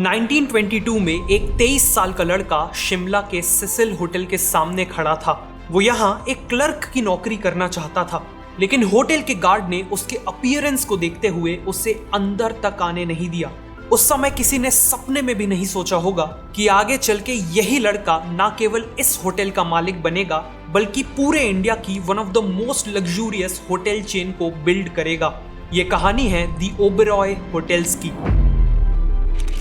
1922 में एक 23 साल का लड़का शिमला के सिसिल होटल के सामने खड़ा था। वो यहाँ एक क्लर्क की नौकरी करना चाहता था, लेकिन होटल के गार्ड ने उसके अपीयरेंस को देखते हुए उसे अंदर तक आने नहीं दिया। उस समय किसी ने सपने में भी नहीं सोचा होगा कि आगे चल के यही लड़का न केवल इस होटल का मालिक बनेगा, बल्कि पूरे इंडिया की one of the most luxurious hotel chain को बिल्ड करेगा। ये कहानी है दी ओबेरॉय होटल्स की।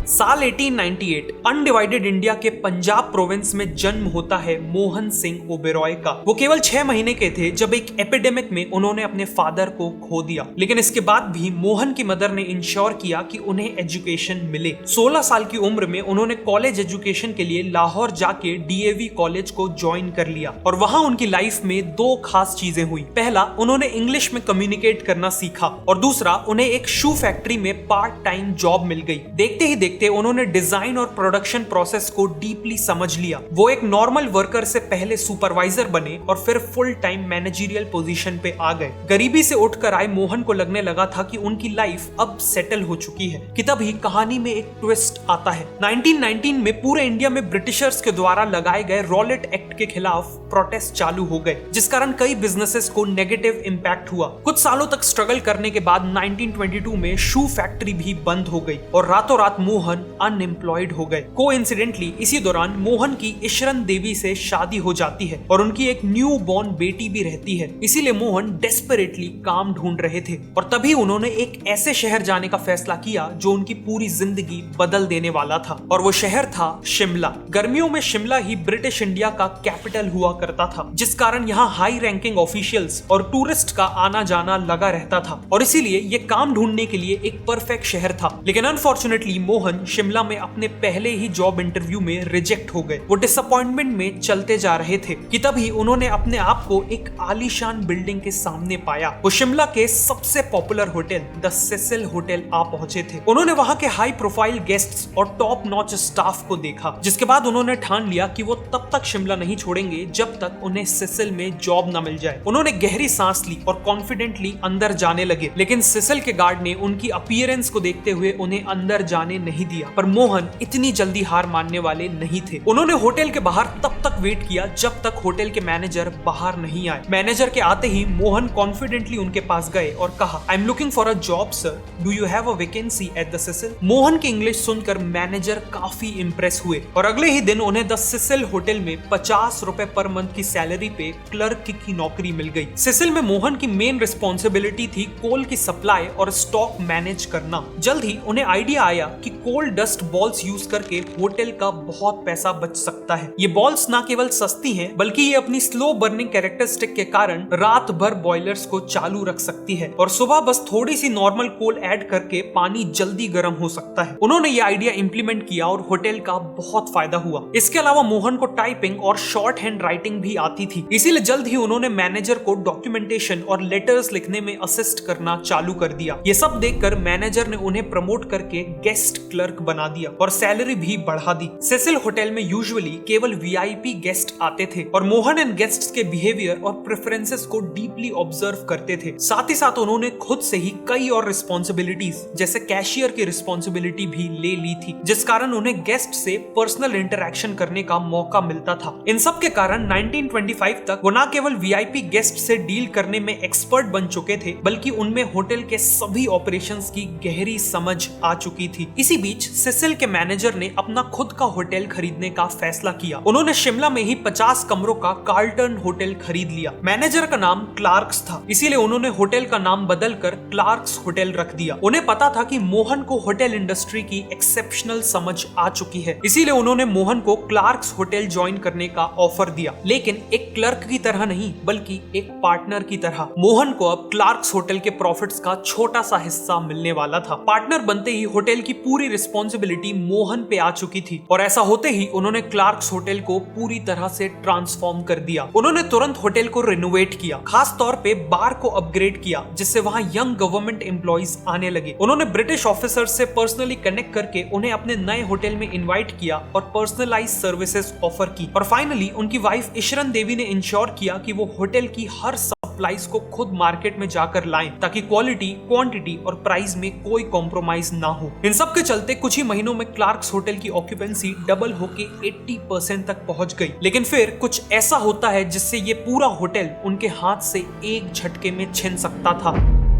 साल 1898 अनडिवाइडेड इंडिया के पंजाब प्रोविंस में जन्म होता है मोहन सिंह ओबेरॉय का। वो केवल 6 महीने के थे जब एक एपिडेमिक में उन्होंने अपने फादर को खो दिया, लेकिन इसके बाद भी मोहन की मदर ने इंश्योर किया कि उन्हें एजुकेशन मिले। 16 साल की उम्र में उन्होंने कॉलेज एजुकेशन के लिए लाहौर जाके डीएवी कॉलेज को ज्वाइन कर लिया और वहां उनकी लाइफ में 2 खास चीजें हुई। पहला, उन्होंने इंग्लिश में कम्युनिकेट करना सीखा और दूसरा, उन्हें एक शू फैक्ट्री में पार्ट टाइम जॉब मिल गई। देखते ही देखते उन्होंने डिजाइन और प्रोडक्शन प्रोसेस को डीपली समझ लिया। वो एक नॉर्मल वर्कर से पहले सुपरवाइजर बने और फिर फुल टाइम मैनेजरियल पोजीशन पे आ गए। गरीबी से उठकर आए मोहन को लगने लगा था कि उनकी लाइफ अब सेटल हो चुकी है कि तभी कहानी में एक ट्विस्ट आता है। 1919 में पूरे इंडिया में ब्रिटिशर्स के द्वारा लगाए गए रॉलेट एक्ट के खिलाफ प्रोटेस्ट चालू हो गए, जिस कारण कई बिजनेसेस को नेगेटिव इंपैक्ट हुआ। कुछ सालों तक स्ट्रगल करने के बाद 1922 में शू फैक्ट्री भी बंद हो गई और रातों रात मोहन अनएम्प्लॉयड हो गए। कोइंसिडेंटली इसी दौरान मोहन की इशरन देवी से शादी हो जाती है और उनकी एक न्यू बॉर्न बेटी भी रहती है। इसीलिए मोहन डेस्परेटली काम ढूंढ रहे थे और तभी उन्होंने एक ऐसे शहर जाने का फैसला किया जो उनकी पूरी जिंदगी बदल देने वाला था, और वो शहर था शिमला। गर्मियों में शिमला ही ब्रिटिश इंडिया का कैपिटल हुआ करता था, जिस कारण यहाँ हाई रैंकिंग ऑफिशियल्स और टूरिस्ट का आना जाना लगा रहता था, और इसीलिए ये काम ढूंढने के लिए एक परफेक्ट शहर था। लेकिन अनफॉर्चुनेटली मोहन शिमला में अपने पहले ही जॉब इंटरव्यू में रिजेक्ट हो गए। वो डिसअपॉइंटमेंट में चलते जा रहे थे कि तभी उन्होंने अपने आप को एक आलीशान बिल्डिंग के सामने पाया। वो शिमला के सबसे popular hotel the Cecil hotel आ पहुंचे थे। उन्होंने वहां के हाई प्रोफाइल गेस्ट्स और टॉप नॉच स्टाफ को देखा, जिसके बाद उन्होंने ठान लिया कि वो तब तक शिमला नहीं छोड़ेंगे जब तक उन्हें सिसिल में जॉब न मिल जाए। उन्होंने गहरी सांस ली और कॉन्फिडेंटली अंदर जाने लगे, लेकिन सिसिल के गार्ड ने उनकी अपीयरेंस को देखते हुए उन्हें अंदर जाने नहीं दिया। पर मोहन इतनी जल्दी हार मानने वाले नहीं थे। उन्होंने होटल के बाहर तब तक वेट किया जब तक होटल के मैनेजर बाहर नहीं आए। मैनेजर के आते ही मोहन कॉन्फिडेंटली उनके पास गए और कहा, I am looking for a job sir, do you have a vacancy at the Cecil? Mohan की इंग्लिश सुनकर मैनेजर काफी इंप्रेस हुए और अगले ही दिन उन्हें द सिसिल होटल में 50 रुपए पर मंथ की सैलरी पे क्लर्क की नौकरी मिल गई। सिसिल में मोहन की मेन रिस्पॉन्सिबिलिटी थी कोल की सप्लाई और स्टॉक मैनेज करना। जल्द ही उन्हें आइडिया आया कि कोल डस्ट बॉल्स यूज करके होटल का बहुत पैसा बच सकता है। ये बॉल्स ना केवल सस्ती हैं, बल्कि ये अपनी स्लो बर्निंग कैरेक्टरिस्टिक के कारण रात भर बॉयलर्स को चालू रख सकती है और सुबह बस थोड़ी सी नॉर्मल कोल ऐड करके पानी जल्दी गर्म हो सकता है। उन्होंने ये आइडिया इंप्लीमेंट किया और होटल का बहुत फायदा हुआ। इसके अलावा मोहन को टाइपिंग और शॉर्ट हैंड राइटिंग भी आती थी, इसीलिए जल्द ही उन्होंने मैनेजर को डॉक्यूमेंटेशन और लेटर्स लिखने में असिस्ट करना चालू कर दिया। ये सब देखकर मैनेजर ने उन्हें प्रमोट करके गेस्ट क्लर्क बना दिया और सैलरी भी बढ़ा दी। सिसिल होटल में यूजुअली केवल वीआईपी गेस्ट आते थे और मोहन इन गेस्ट्स के बिहेवियर और प्रेफरेंसेस को डीपली ऑब्जर्व करते थे। साथ ही साथ उन्होंने खुद से ही कई और रिस्पॉन्सिबिलिटीज जैसे कैशियर की रिस्पॉन्सिबिलिटी भी ले ली थी, जिस कारण उन्हें गेस्ट से पर्सनल इंटरेक्शन करने का मौका मिलता था। इन सब के कारण 1925 तक वो न केवल वीआईपी गेस्ट से डील करने में एक्सपर्ट बन चुके थे, बल्कि उनमें होटल के सभी ऑपरेशंस की गहरी समझ आ चुकी थी। इसी बीच सिसिल के मैनेजर ने अपना खुद का होटल खरीदने का फैसला किया। उन्होंने शिमला में ही 50 कमरों का कार्लटन होटल खरीद लिया। मैनेजर का नाम क्लार्क्स था, इसीलिए उन्होंने होटल का नाम बदलकर क्लार्क्स होटल रख दिया। उन्हें पता था कि मोहन को होटल इंडस्ट्री की एक्सेप्शनल समझ आ चुकी है, इसीलिए उन्होंने मोहन को क्लार्क्स होटल ज्वाइन करने का ऑफर दिया, लेकिन एक क्लर्क की तरह नहीं, बल्कि एक पार्टनर की तरह। मोहन को अब क्लार्क्स होटल के प्रॉफिट्स का छोटा सा हिस्सा मिलने वाला था। पार्टनर बनते ही होटल की पूरी रिस्पॉन्सिबिलिटी मोहन पे आ चुकी थी और ऐसा होते ही उन्होंने क्लार्क्स होटल को पूरी तरह से ट्रांसफॉर्म कर दिया। उन्होंने तुरंत होटल को रिनोवेट किया, खास तौर पे बार को अपग्रेड किया, जिससे वहां यंग गवर्नमेंट एम्प्लॉइज आने लगे। उन्होंने ब्रिटिश ऑफिसर्स से पर्सनली कनेक्ट करके उन्हें अपने नए होटल में इनवाइट किया और पर्सनलाइज सर्विसेज ऑफर की। और फाइनली उनकी वाइफ इशरन देवी ने इंश्योर किया कि वो होटल की हर सप्लाईज को खुद मार्केट में जाकर लाएं ताकि क्वालिटी, क्वांटिटी और प्राइस में कोई कॉम्प्रोमाइज ना हो। इन सब के चलते कुछ ही महीनों में क्लार्क्स होटल की ऑक्यूपेंसी डबल होके 80% तक पहुंच गई। लेकिन फिर कुछ ऐसा होता है जिससे ये पूरा होटल उनके हाथ से एक झटके में छिन सकता था।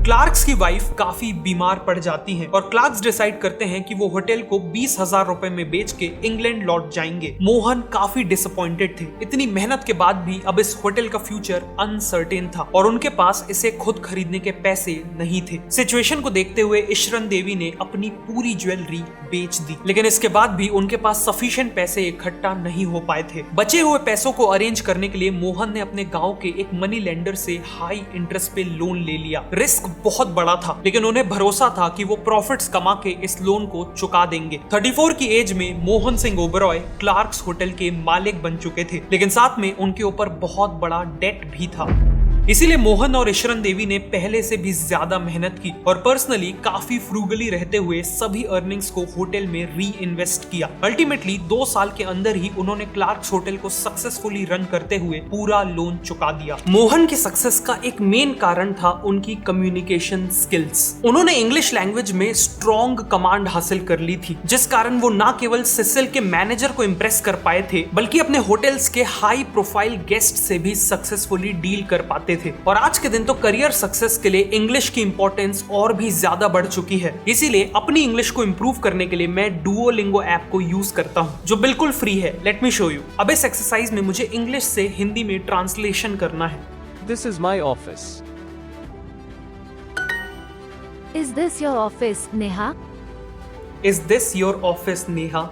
क्लार्क्स की वाइफ काफी बीमार पड़ जाती हैं और क्लार्क्स डिसाइड करते हैं कि वो होटल को 20,000 रुपए में बेच के इंग्लैंड लौट जाएंगे। मोहन काफी डिसअपॉइंटेड थे। इतनी मेहनत के बाद भी अब इस होटल का फ्यूचर अनसर्टेन था और उनके पास इसे खुद खरीदने के पैसे नहीं थे। सिचुएशन को देखते हुए ईशरन देवी ने अपनी पूरी ज्वेलरी बेच दी, लेकिन इसके बाद भी उनके पास सफिशिएंट पैसे इकट्ठा नहीं हो पाए थे। बचे हुए पैसों को अरेंज करने के लिए मोहन ने अपने गाँव के एक मनी लेंडर से हाई इंटरेस्ट पे लोन ले लिया। रिस्क बहुत बड़ा था, लेकिन उन्हें भरोसा था कि वो प्रॉफिट्स कमा के इस लोन को चुका देंगे। 34 की एज में मोहन सिंह ओबरॉय क्लार्क्स होटल के मालिक बन चुके थे, लेकिन साथ में उनके ऊपर बहुत बड़ा डेट भी था। इसीलिए मोहन और ईशरन देवी ने पहले से भी ज्यादा मेहनत की और पर्सनली काफी फ्रूगली रहते हुए सभी अर्निंग्स को होटल में री इन्वेस्ट किया। अल्टीमेटली 2 साल के अंदर ही उन्होंने क्लार्क्स होटल को सक्सेसफुली रन करते हुए पूरा लोन चुका दिया। मोहन की सक्सेस का एक मेन कारण था उनकी कम्युनिकेशन स्किल्स। उन्होंने इंग्लिश लैंग्वेज में स्ट्रॉन्ग कमांड हासिल कर ली थी, जिस कारण वो न केवल सिसिल के मैनेजर को इम्प्रेस कर पाए थे, बल्कि अपने होटल्स के हाई प्रोफाइल गेस्ट से भी सक्सेसफुली डील कर पाते थे। और आज के दिन तो करियर सक्सेस के लिए इंग्लिश की इंपॉर्टेंस और भी ज्यादा बढ़ चुकी है। इसीलिए अपनी इंग्लिश को इंप्रूव करने के लिए मैं डुओलिंगो ऐप को यूज करता हूँ, जो बिल्कुल फ्री है। Let me show you. अब इस एक्सरसाइज में मुझे इंग्लिश से हिंदी में ट्रांसलेशन करना है। This is my office. Is this your office, Neha? Is this your office, Neha?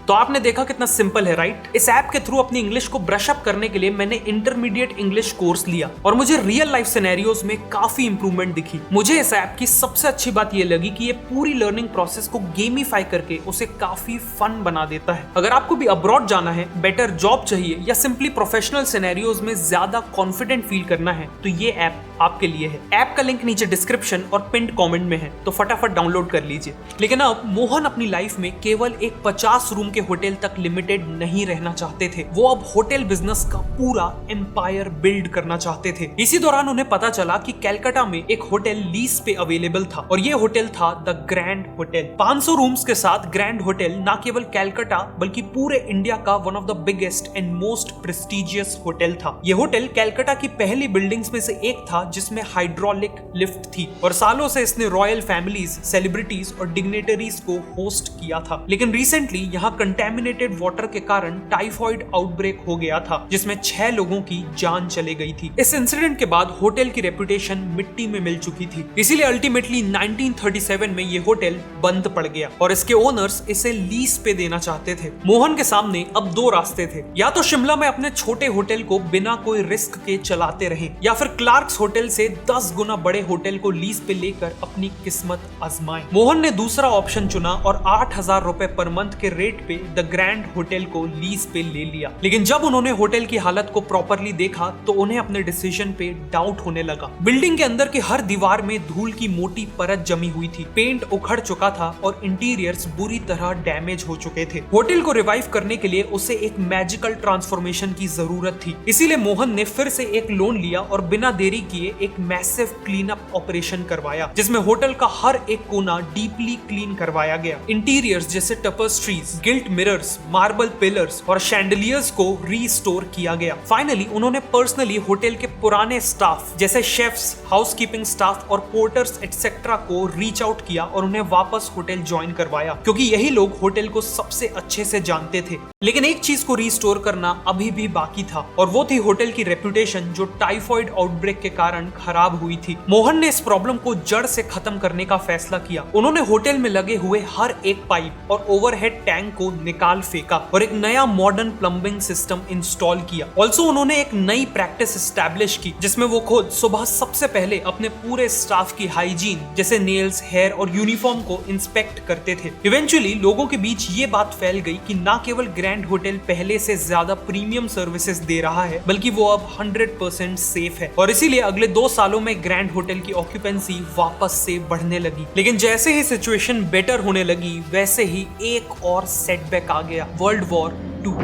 तो आपने देखा कितना सिंपल है, राइट? इस ऐप के थ्रू अपनी इंग्लिश को ब्रश अप करने के लिए मैंने इंटरमीडिएट इंग्लिश कोर्स लिया और मुझे रियल लाइफ सिनेरियोज में काफी इंप्रूवमेंट दिखी। मुझे इस ऐप की सबसे अच्छी बात ये लगी कि ये पूरी लर्निंग प्रोसेस को गेमिफाई करके उसे काफी फन बना देता है। अगर आपको भी अब्रॉड जाना है, बेटर जॉब चाहिए या सिंपली प्रोफेशनल सिनेरियोज में ज्यादा कॉन्फिडेंट फील करना है, तो ये ऐप आपके लिए है। ऐप का लिंक नीचे डिस्क्रिप्शन और पिंड कमेंट में है, तो फटाफट डाउनलोड कर लीजिए। लेकिन अब मोहन अपनी लाइफ में केवल एक 50 रूम के होटल तक लिमिटेड नहीं रहना चाहते थे। वो अब होटल बिजनेस का पूरा एम्पायर बिल्ड करना चाहते थे। इसी दौरान उन्हें पता चला कि कलकत्ता में एक होटल लीज पे अवेलेबल था और ये होटल था द ग्रैंड होटल। 500 रूम्स के साथ ग्रैंड होटल न केवल कलकत्ता बल्कि पूरे इंडिया का one of the biggest and most prestigious hotel था। ये होटल कलकत्ता की पहली बिल्डिंग्स में से एक था जिसमें हाइड्रोलिक लिफ्ट थी और सालों से इसने रॉयल फैमिलीज, सेलिब्रिटीज और डिग्नेटरीज को होस्ट किया था। लेकिन रिसेंटली यहाँ कंटेमिनेटेड वाटर के कारण टाइफॉइड आउटब्रेक हो गया था, जिसमें 6 लोगों की जान चले गई थी। इस इंसिडेंट के बाद होटल की रेपुटेशन मिट्टी में मिल चुकी थी। इसीलिए अल्टीमेटली 1937 में ये होटल बंद पड़ गया और इसके ओनर्स इसे लीज पे देना चाहते थे। मोहन के सामने अब 2 रास्ते थे, या तो शिमला में अपने छोटे होटल को बिना कोई रिस्क के चलाते रहे, या फिर क्लार्क्स होटल से 10 गुना बड़े होटल को लीज पे लेकर अपनी किस्मत आजमाएं। मोहन ने दूसरा ऑप्शन चुना और 8,000 रुपए पर मंथ के रेट पे द ग्रैंड होटल को लीज पे ले लिया। लेकिन जब उन्होंने होटल की हालत को प्रॉपरली देखा तो उन्हें अपने डिसीजन पे डाउट होने लगा। बिल्डिंग के अंदर की हर दीवार में धूल की मोटी परत जमी हुई थी, पेंट उखड़ चुका था और इंटीरियर्स बुरी तरह डैमेज हो चुके थे। होटल को रिवाइव करने के लिए उसे एक मैजिकल ट्रांसफॉर्मेशन की जरूरत थी। इसीलिए मोहन ने फिर से एक लोन लिया और बिना देरी किए एक मैसिव क्लीन अप ऑपरेशन करवाया, जिसमें होटल का हर एक कोना डीपली क्लीन करवाया गया। इंटीरियर्स जैसे टपेस्ट्रीज, गिल्ट मिरर्स, मार्बल पिलर्स और शैंडलियर्स को रीस्टोर किया गया। फाइनली उन्होंने पर्सनली होटल के पुराने स्टाफ जैसे शेफ्स, हाउसकीपिंग स्टाफ और पोर्टर्स एटसेट्रा को रीच आउट किया और उन्हें वापस होटल ज्वाइन करवाया, क्योंकि यही लोग होटल को सबसे अच्छे से जानते थे। लेकिन एक चीज को रीस्टोर करना अभी भी बाकी था और वो थी होटल की रेपुटेशन, जो टाइफॉइड आउटब्रेक के कारण खराब हुई थी। मोहन ने इस प्रॉब्लम को जड़ से खत्म करने का फैसला किया। उन्होंने होटल में लगे हुए हर एक पाइप और ओवरहेड टैंक को निकाल फेंका और एक नया मॉडर्न प्लम्बिंग सिस्टम इंस्टॉल किया। ऑल्सो उन्होंने एक नई प्रैक्टिस एस्टैब्लिश की, जिसमें वो खुद सुबह सबसे पहले अपने पूरे स्टाफ की हाइजीन जैसे नेल्स, हेयर और यूनिफॉर्म को इंस्पेक्ट करते थे। इवेंचुअली लोगों के बीच ये बात फैल गई कि न केवल ग्रैंड होटल पहले से ज्यादा प्रीमियम सर्विसेज दे रहा है, बल्कि वो अब 100% सेफ है। और इसीलिए अगले 2 सालों में ग्रैंड होटल की ऑक्यूपेंसी वापस से बढ़ने लगी। लेकिन जैसे ही सिचुएशन बेटर होने लगी, वैसे ही एक और सेटबैक आ गया, वर्ल्ड वॉर 2।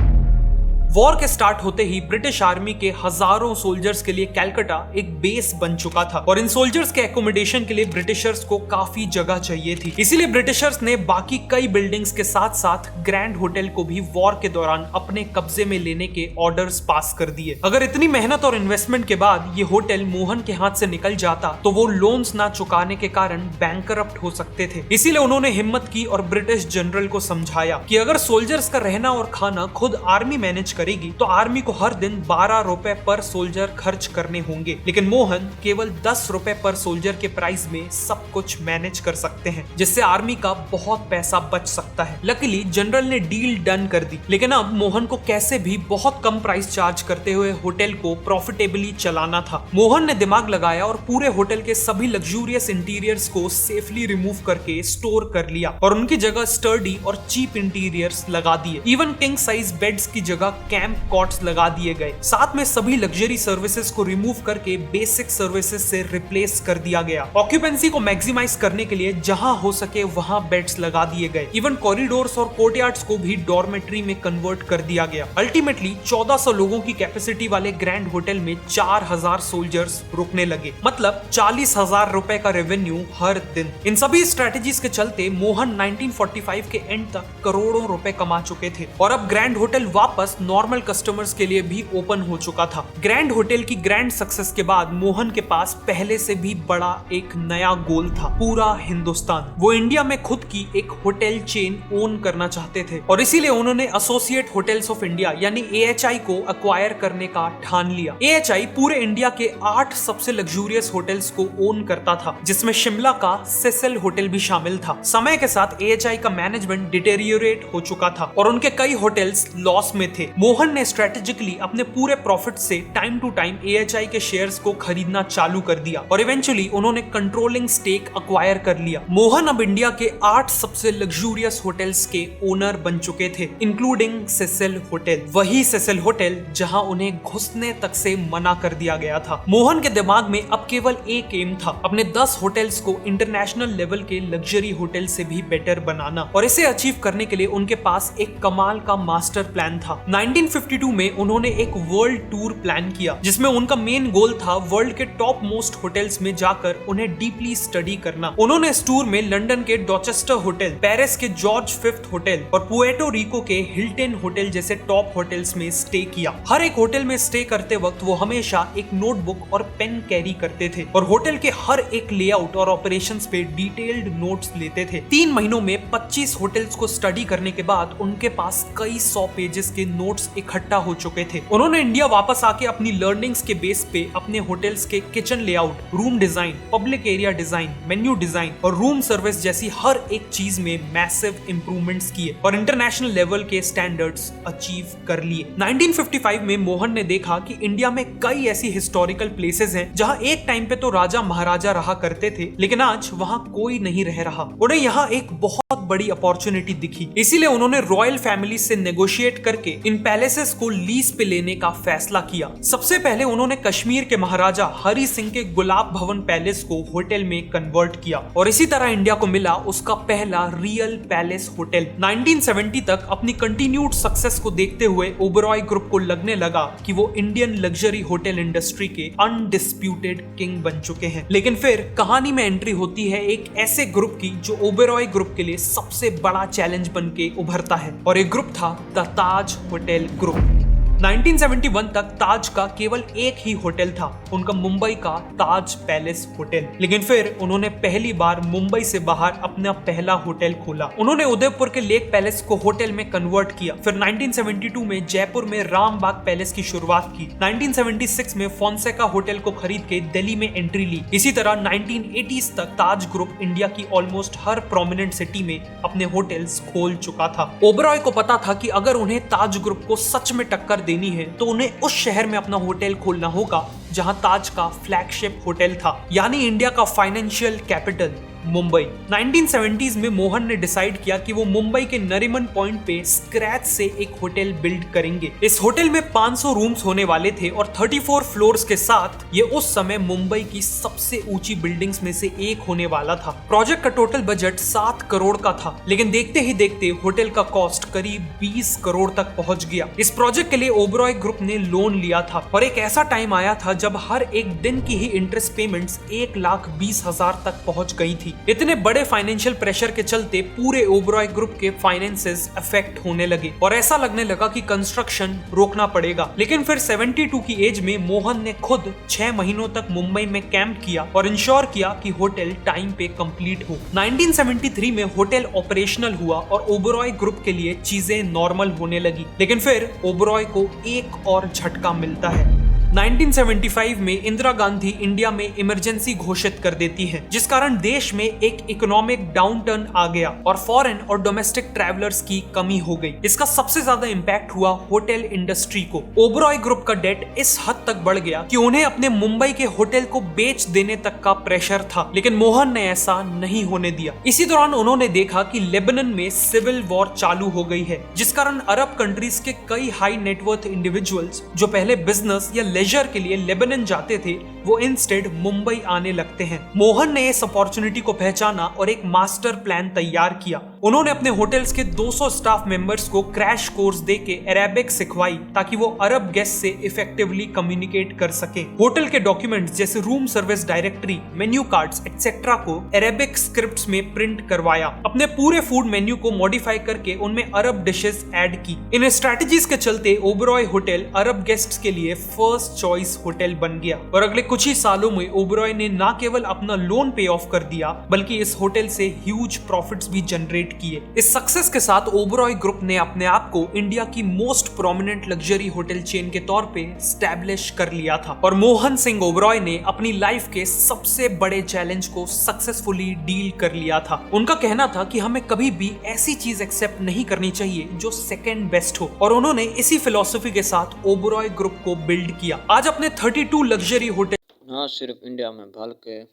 वॉर के स्टार्ट होते ही ब्रिटिश आर्मी के हजारों सोल्जर्स के लिए कलकत्ता एक बेस बन चुका था और इन सोल्जर्स के एकोमोडेशन के लिए ब्रिटिशर्स को काफी जगह चाहिए थी। इसीलिए ब्रिटिशर्स ने बाकी कई बिल्डिंग्स के साथ साथ ग्रैंड होटल को भी वॉर के दौरान अपने कब्जे में लेने के ऑर्डर्स पास कर दिए। अगर इतनी मेहनत और इन्वेस्टमेंट के बाद ये होटल मोहन के हाथ से निकल जाता तो वो लोन्स ना चुकाने के कारण बैंकरप्ट हो सकते थे। इसीलिए उन्होंने हिम्मत की और ब्रिटिश जनरल को समझाया कि अगर सोल्जर्स का रहना और खाना खुद आर्मी मैनेज करेगी तो आर्मी को हर दिन 12 रुपए पर सोल्जर खर्च करने होंगे, लेकिन मोहन केवल 10 रुपए पर सोल्जर के प्राइस में सब कुछ मैनेज कर सकते हैं, जिससे आर्मी का बहुत पैसा बच सकता है। लकीली जनरल ने डील डन कर दी, लेकिन अब मोहन को कैसे भी बहुत कम प्राइस चार्ज करते हुए होटल को प्रॉफिटेबली चलाना था। मोहन ने दिमाग लगाया और पूरे होटल के सभी लग्जूरियस इंटीरियर्स को सेफली रिमूव करके स्टोर कर लिया और उनकी जगह स्टर्डी और चीप इंटीरियर्स लगा दिए। इवन किंग साइज बेड्स की जगह कैंप कॉट्स लगा दिए गए। साथ में सभी लग्जरी सर्विसेज को रिमूव करके बेसिक सर्विसेज से रिप्लेस कर दिया गया। ऑक्यूपेंसी को मैक्सिमाइज करने के लिए जहां हो सके वहां बेड्स लगा दिए गए। इवन कॉरिडोर्स और कोर्टयार्ड्स को भी डॉर्मेट्री में कन्वर्ट कर दिया गया। अल्टीमेटली 1400 लोगों की कैपेसिटी वाले ग्रैंड होटल में 4000 सोल्जर्स रुकने लगे, मतलब 40,000 रुपए का रेवेन्यू हर दिन। इन सभी स्ट्रेटेजीज के चलते मोहन 1945 के एंड तक करोड़ों रुपए कमा चुके थे और अब ग्रैंड होटल वापस नॉर्मल कस्टमर्स के लिए भी ओपन हो चुका था। ग्रैंड होटल की ग्रैंड सक्सेस के बाद मोहन के पास पहले से भी बड़ा एक नया गोल था, पूरा हिंदुस्तान। वो इंडिया में खुद की एक होटल चेन ओन करना चाहते थे और इसीलिए उन्होंने एसोसिएट होटल्स ऑफ इंडिया यानी AHI को एक्वायर करने का ठान लिया। AHI पूरे इंडिया के 8 सबसे लग्जूरियस होटल्स को ओन करता था, जिसमें शिमला का सेसिल होटल भी शामिल था। समय के साथ AHI का मैनेजमेंट डिटेरियोरेट हो चुका था और उनके कई होटल्स लॉस में थे। मोहन ने स्ट्रेटेजिकली अपने पूरे प्रॉफिट से टाइम टू टाइम AHI के शेयर्स को खरीदना चालू कर दिया और इवेंचुअली उन्होंने कंट्रोलिंग स्टेक एक्वायर कर लिया। मोहन अब इंडिया के 8 सबसे लग्जूरियस होटल्स के ओनर बन चुके थे, इंक्लूडिंग सेसिल होटल। वही सेसिल होटल जहां उन्हें घुसने तक से मना कर दिया गया था। मोहन के दिमाग में अब केवल एक एम था, अपने 10 होटल्स को इंटरनेशनल लेवल के लग्जरी होटल से भी बेटर बनाना और इसे अचीव करने के लिए उनके पास एक कमाल का मास्टर प्लान था। 1952 में उन्होंने एक वर्ल्ड टूर प्लान किया, जिसमें उनका मेन गोल था वर्ल्ड के टॉप मोस्ट होटल्स में जाकर उन्हें डीपली स्टडी करना। उन्होंने इस टूर में लंदन के डॉचेस्टर होटल, पेरिस के जॉर्ज फिफ्थ होटल और पुएर्टो रिको के हिल्टन होटल जैसे टॉप होटल्स में स्टे किया। हर एक होटल में स्टे करते वक्त वो हमेशा एक नोटबुक और पेन कैरी करते थे और होटल के हर एक लेआउट और ऑपरेशंस पे डिटेल्ड नोट्स लेते थे। 3 महीनों में 25 होटल्स को स्टडी करने के बाद उनके पास कई 100 पेजेस के नोट्स इकट्ठा हो चुके थे। उन्होंने इंडिया वापस आके अपनी लर्निंग्स के बेस पे अपने होटल्स के kitchen layout, room design, public area design, menu design और रूम सर्विस जैसी हर एक चीज में मैसिव इंप्रूवमेंट्स किए और इंटरनेशनल लेवल के स्टैंडर्ड्स अचीव कर लिए। 1955 में मोहन ने देखा कि इंडिया में कई ऐसी हिस्टोरिकल प्लेसेस हैं जहां एक टाइम पे तो राजा महाराजा रहा करते थे, लेकिन आज वहां कोई नहीं रह रहा। उन्हें यहाँ एक बहुत बड़ी अपॉर्चुनिटी दिखी, इसीलिए उन्होंने रॉयल फैमिली से नेगोशिएट करके इन पैलेसेस को लीज पे लेने का फैसला किया। सबसे पहले उन्होंने कश्मीर के महाराजा हरि सिंह के गुलाब भवन पैलेस को होटल में कन्वर्ट किया और इसी तरह इंडिया को मिला उसका पहला रियल पैलेस होटल। 1970 तक अपनी कंटिन्यूड सक्सेस को देखते हुए ओबेरॉय ग्रुप को लगने लगा कि वो इंडियन लग्जरी होटल इंडस्ट्री के अनडिस्प्यूटेड किंग बन चुके हैं। लेकिन फिर कहानी में एंट्री होती है एक ऐसे ग्रुप की जो ओबेरॉय ग्रुप के लिए सबसे बड़ा चैलेंज बन के उभरता है और एक ग्रुप था द ताज होटल ग्रुप। 1971 तक ताज का केवल एक ही होटल था, उनका मुंबई का ताज पैलेस होटल। लेकिन फिर उन्होंने पहली बार मुंबई से बाहर अपना पहला होटल खोला। उन्होंने उदयपुर के लेक पैलेस को होटल में कन्वर्ट किया। फिर 1972 में जयपुर में रामबाग पैलेस की शुरुआत की। 1976 में फोंसेका होटल को खरीद के दिल्ली में एंट्री ली। इसी तरह 1980s तक ताज ग्रुप इंडिया की ऑलमोस्ट हर प्रोमिनेंट सिटी में अपने होटल्स खोल चुका था। ओबेरॉय को पता था कि अगर उन्हें ताज ग्रुप को सच में टक्कर देनी है तो उन्हें उस शहर में अपना होटल खोलना होगा जहां ताज का फ्लैगशिप होटल था, यानी इंडिया का फाइनेंशियल कैपिटल मुंबई। 1970s में मोहन ने डिसाइड किया कि वो मुंबई के नरीमन पॉइंट पे स्क्रैच से एक होटल बिल्ड करेंगे। इस होटल में 500 रूम्स होने वाले थे और 34 फ्लोर्स के साथ ये उस समय मुंबई की सबसे ऊंची बिल्डिंग्स में से एक होने वाला था। प्रोजेक्ट का टोटल बजट 7 करोड़ का था, लेकिन देखते ही देखते होटल का कॉस्ट करीब 20 करोड़ तक पहुंच गया। इस प्रोजेक्ट के लिए ओबरॉय ग्रुप ने लोन लिया था और एक ऐसा टाइम आया था जब हर एक दिन की ही इंटरेस्ट पेमेंट्स 1,20,000 तक पहुंच गई थी। इतने बड़े फाइनेंशियल प्रेशर के चलते पूरे ओबरॉय ग्रुप के फाइनेंसेस अफेक्ट होने लगे और ऐसा लगने लगा कि कंस्ट्रक्शन रोकना पड़ेगा। लेकिन फिर 72 की एज में मोहन ने खुद 6 महीनों तक मुंबई में कैंप किया और इंश्योर किया कि होटल टाइम पे कंप्लीट हो। 1973 में होटल ऑपरेशनल हुआ और ओबरॉय ग्रुप के लिए चीजें नॉर्मल होने लगी। लेकिन फिर ओबरॉय को एक और झटका मिलता है। 1975 में इंदिरा गांधी इंडिया में इमरजेंसी घोषित कर देती हैं, जिस कारण देश में एक इकोनॉमिक डाउनटर्न आ गया और फॉरेन और डोमेस्टिक ट्रैवलर्स की कमी हो गई। इसका सबसे ज्यादा इंपैक्ट हुआ होटल इंडस्ट्री को। ओबरॉय ग्रुप का डेट इस हद तक बढ़ गया कि उन्हें अपने मुंबई के होटल को बेच देने तक का प्रेशर था, लेकिन मोहन ने ऐसा नहीं होने दिया। इसी दौरान उन्होंने देखा कि लेबनान में सिविल वॉर चालू हो गई है, जिस कारण अरब कंट्रीज के कई हाई नेटवर्थ इंडिविजुअल्स जो पहले बिजनेस या लेजर के लिए लेबनान जाते थे, वो इंस्टेड मुंबई आने लगते हैं। मोहन ने इस अपॉर्चुनिटी को पहचाना और एक मास्टर प्लान तैयार किया। उन्होंने अपने होटल्स के 200 स्टाफ मेंबर्स को क्रैश कोर्स देके अरेबिक सिखवाई ताकि वो अरब गेस्ट से इफेक्टिवली कम्युनिकेट कर सके। होटल के डॉक्यूमेंट्स जैसे room service directory, menu cards etcetera को अरेबिक स्क्रिप्ट्स में प्रिंट करवाया। अपने पूरे फूड मेन्यू को मॉडिफाई करके उनमें अरब डिशेस ऐड की। इन स्ट्रेटजीज के चलते ओबरॉय होटल अरब गेस्ट्स के लिए फर्स्ट चॉइस होटल बन गया और अगले कुछ ही सालों में ओबरॉय ने न केवल अपना लोन पे ऑफ कर दिया, बल्कि इस होटल से ह्यूज प्रॉफिट्स भी जनरेट किए। इस सक्सेस के साथ ओबरॉय ग्रुप ने अपने आप को इंडिया की most prominent luxury hotel chain के तौर पे स्टैब्लिश कर लिया था और मोहन सिंह ओबरॉय ने अपनी लाइफ के सबसे बड़े चैलेंज को सक्सेसफुली डील कर लिया था। उनका कहना था कि हमें कभी भी ऐसी चीज एक्सेप्ट नहीं करनी चाहिए जो सेकंड बेस्ट हो, और उन्होंने इसी फिलॉसफी के साथ ओबरॉय ग्रुप को बिल्ड किया। आज अपने 32 लग्जरी होटल ना सिर्फ इंडिया में बल्कि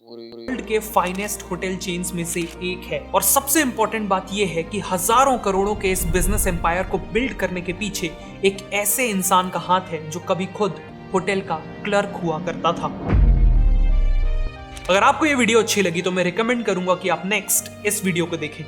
वर्ल्ड के फाइनेस्ट होटल चेन्स में से एक है। और सबसे इंपॉर्टेंट बात यह है कि हजारों करोड़ों के इस बिजनेस एम्पायर को बिल्ड करने के पीछे एक ऐसे इंसान का हाथ है जो कभी खुद होटल का क्लर्क हुआ करता था। अगर आपको ये वीडियो अच्छी लगी तो मैं रिकमेंड करूंगा कि आप नेक्स्ट इस वीडियो को देखें।